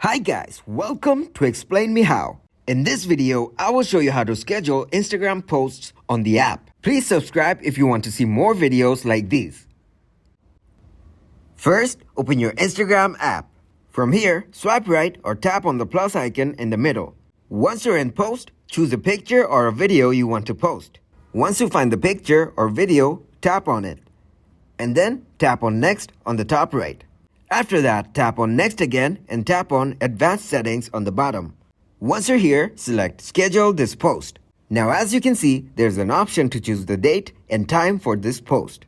Hi guys, welcome to Explain Me How. In this video, I will show you how to schedule Instagram posts on the app. Please subscribe if you want to see more videos like these. First, open your Instagram app. From here, swipe right or tap on the plus icon in the middle. Once you're in Post, choose a picture or a video you want to post. Once you find the picture or video, tap on it. And then tap on Next on the top right. After that, tap on Next again and tap on Advanced Settings on the bottom. Once you're here, select Schedule this post. Now as you can see, there's an option to choose the date and time for this post.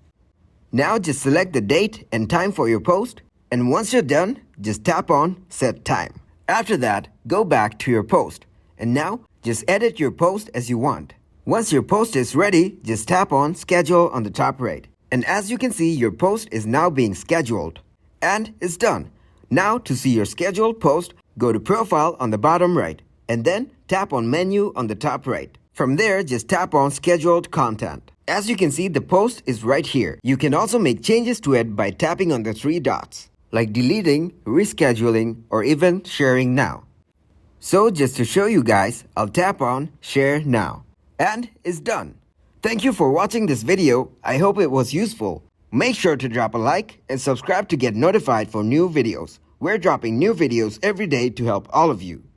Now just select the date and time for your post, and once you're done, just tap on Set Time. After that, go back to your post, and now just edit your post as you want. Once your post is ready, just tap on Schedule on the top right. And as you can see, your post is now being scheduled. And it's done. Now to see your scheduled post, go to Profile on the bottom right and then tap on Menu on the top right. From there, just tap on Scheduled Content. As you can see, the post is right here. You can also make changes to it by tapping on the three dots, like deleting, rescheduling, or even sharing now. So just to show you guys, I'll tap on Share Now. And it's done. Thank you for watching this video. I hope it was useful. Make sure to drop a like and subscribe to get notified for new videos. We're dropping new videos every day to help all of you.